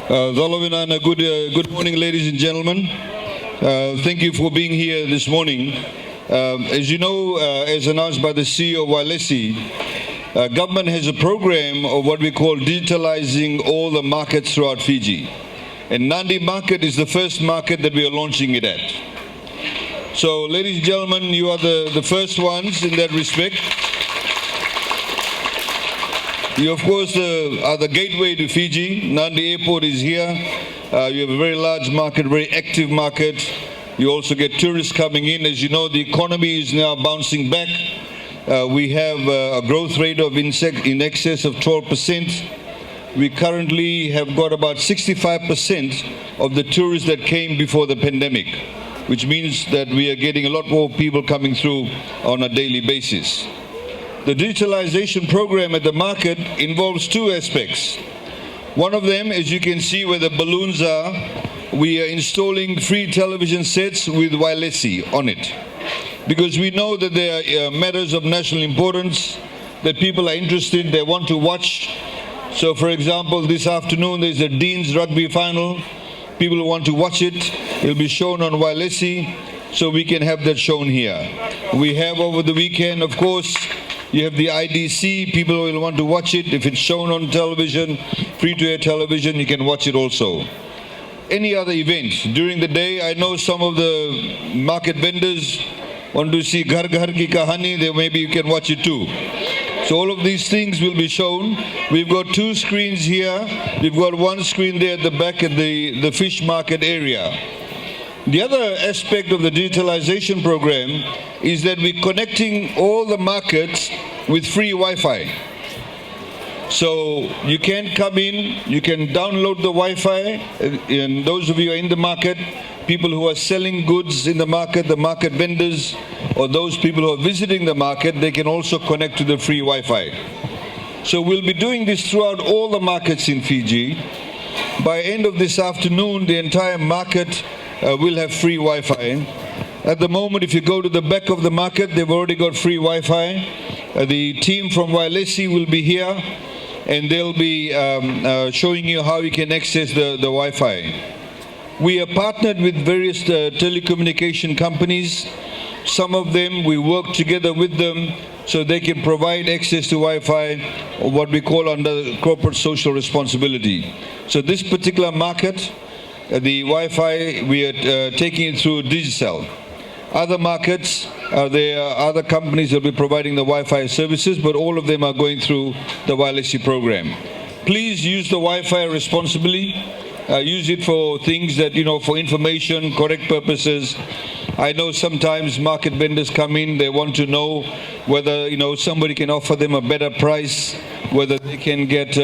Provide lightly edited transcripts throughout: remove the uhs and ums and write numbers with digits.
Zolovina, good morning, ladies and gentlemen. Thank you for being here this morning. As you know, as announced by the CEO of Walesi, government has a program of what we call digitalizing all the markets throughout Fiji. And Nadi market is the first market that we are launching it at. So, ladies and gentlemen, you are the first ones in that respect. You, of course, are the gateway to Fiji. Nadi Airport is here. You have a very large market, very active market. You also get tourists coming in. As you know, the economy is now bouncing back. We have a growth rate of in excess of 12%. We currently have got about 65% of the tourists that came before the pandemic, which means that we are getting a lot more people coming through on a daily basis. The digitalization program at the market involves two aspects. One of them, as you can see where the balloons are, we are installing free television sets with Walesi on it. Because we know that there are matters of national importance, that people are interested, they want to watch. So for example, this afternoon there's a Dean's rugby final. People who want to watch it, it'll be shown on Walesi, so we can have that shown here. We have over the weekend, of course, you have the IDC, people who will want to watch it. If it's shown on television, free-to-air television, you can watch it also. Any other event during the day, I know some of the market vendors want to see Ghar Ghar Ki Kahani, then maybe you can watch it too. So all of these things will be shown. We've got two screens here. We've got one screen there at the back at the fish market area. The other aspect of the digitalization program is that we're connecting all the markets with free Wi-Fi. So you can come in, you can download the Wi-Fi, and those of you who are in the market, people who are selling goods in the market vendors, or those people who are visiting the market, they can also connect to the free Wi-Fi. So we'll be doing this throughout all the markets in Fiji. By end of this afternoon, the entire market will have free Wi-Fi. At the moment, if you go to the back of the market, they've already got free Wi-Fi. The team from Walesi will be here, and they'll be showing you how you can access the Wi-Fi. We are partnered with various telecommunication companies. Some of them, we work together with them so they can provide access to Wi-Fi, or what we call under corporate social responsibility. So this particular market, the Wi-Fi, we are taking it through Digicel. Other markets, there are other companies that will be providing the Wi-Fi services, but all of them are going through the Walesi program. Please use the Wi-Fi responsibly. Use it for things that, for information, correct purposes. I know sometimes market vendors come in, they want to know whether, somebody can offer them a better price, whether they can get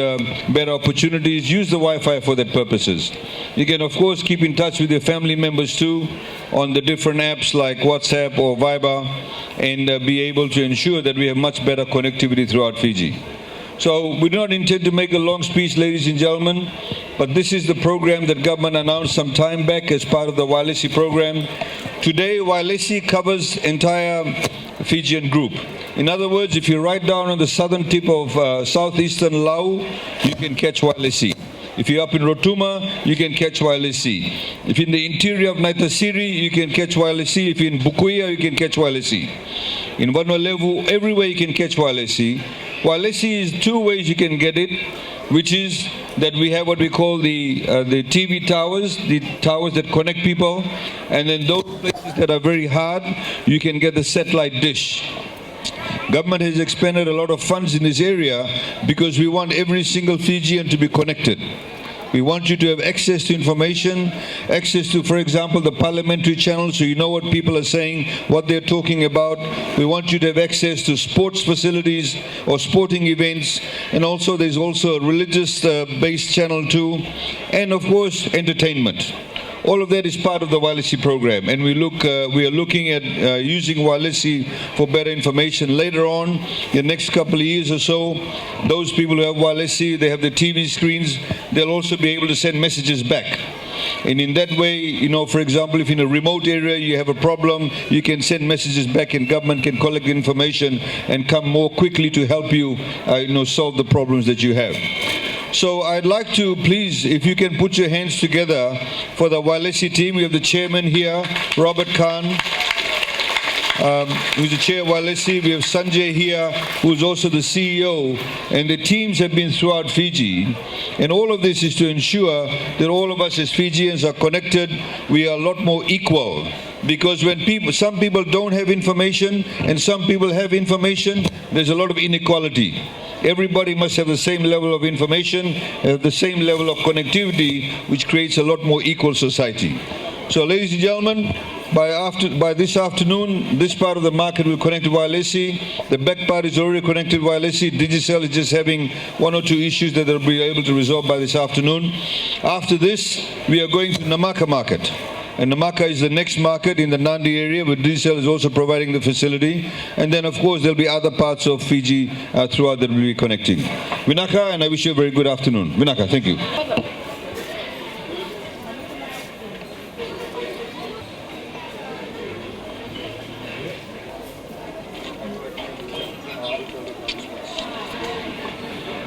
better opportunities. Use the Wi-Fi for that purposes. You can, of course, keep in touch with your family members too on the different apps like WhatsApp or Viber, and be able to ensure that we have much better connectivity throughout Fiji. So we do not intend to make a long speech, ladies and gentlemen, but this is the program that government announced some time back as part of the Walesi program. Today, Walesi covers entire Fijian group. In other words, if you're right down on the southern tip of southeastern Lau, you can catch Walesi. If you're up in Rotuma, you can catch Walesi. If you're in the interior of Naitasiri, you can catch Walesi. If you're in Bukuya, you can catch Walesi. In Vanuatu, everywhere you can catch Walesi. Walesi is two ways you can get it, which is that we have what we call the TV towers, the towers that connect people, and then those places that are very hard, you can get the satellite dish. Government has expended a lot of funds in this area because we want every single Fijian to be connected. We want you to have access to information, access to, for example, the parliamentary channel, so you know what people are saying, what they're talking about. We want you to have access to sports facilities or sporting events, and also there's also a religious-based channel too, and of course, entertainment. All of that is part of the Walesi program, and we are looking at using Walesi for better information later on, the next couple of years or so. Those people who have Walesi, they have the TV screens, they'll also be able to send messages back. And in that way, you know, for example, if in a remote area you have a problem, you can send messages back and government can collect information and come more quickly to help you, you know, solve the problems that you have. So I'd like to please, if you can put your hands together for the Walesi team. We have the chairman here, Robert Khan, who's the chair of Walesi. We have Sanjay here, who's also the CEO. And the teams have been throughout Fiji. And all of this is to ensure that all of us as Fijians are connected. We are a lot more equal. Because when some people don't have information and some people have information, there's a lot of inequality. Everybody must have the same level of information, the same level of connectivity, which creates a lot more equal society. So ladies and gentlemen, by this afternoon, this part of the market will connect to Walesi. The back part is already connected to Walesi. Digicel is just having one or two issues that they'll be able to resolve by this afternoon. After this, we are going to Namaka market. And Namaka is the next market in the Nadi area, where Digicel is also providing the facility. And then, of course, there'll be other parts of Fiji throughout that we'll be connecting. Vinaka, and I wish you a very good afternoon. Vinaka, thank you.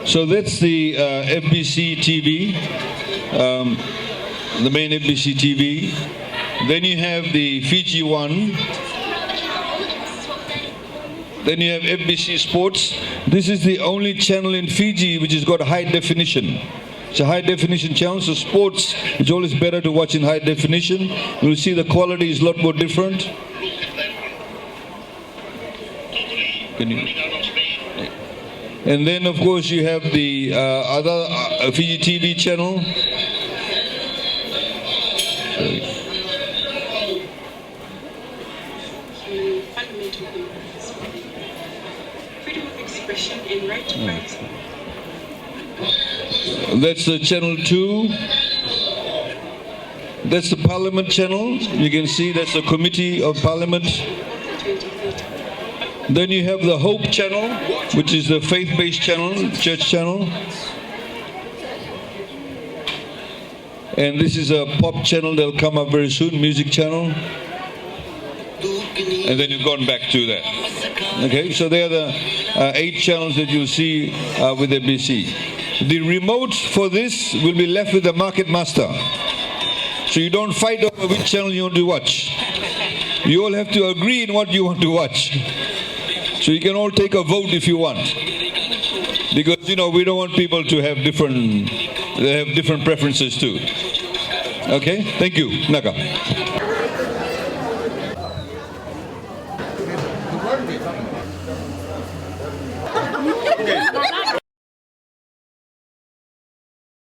So that's the FBC TV, the main FBC TV. Then you have the Fiji one. Then you have FBC Sports. This is the only channel in Fiji which has got high definition. It's a high definition channel, so sports is always better to watch in high definition. You'll see the quality is a lot more different. And then, of course, you have the other Fiji TV channel. Freedom of expression and right to privacy. That's the channel 2. That's the Parliament channel. You can see that's the Committee of Parliament. Then you have the Hope channel, which is the faith-based channel, church channel. And this is a pop channel that'll come up very soon, music channel. And then you've gone back to that. Okay, so they are the 8 channels that you'll see with FBC. The remote for this will be left with the market master. So you don't fight over which channel you want to watch. You all have to agree in what you want to watch. So you can all take a vote if you want. Because, you know, we don't want people to have different preferences too. Okay, thank you. Naka. Okay.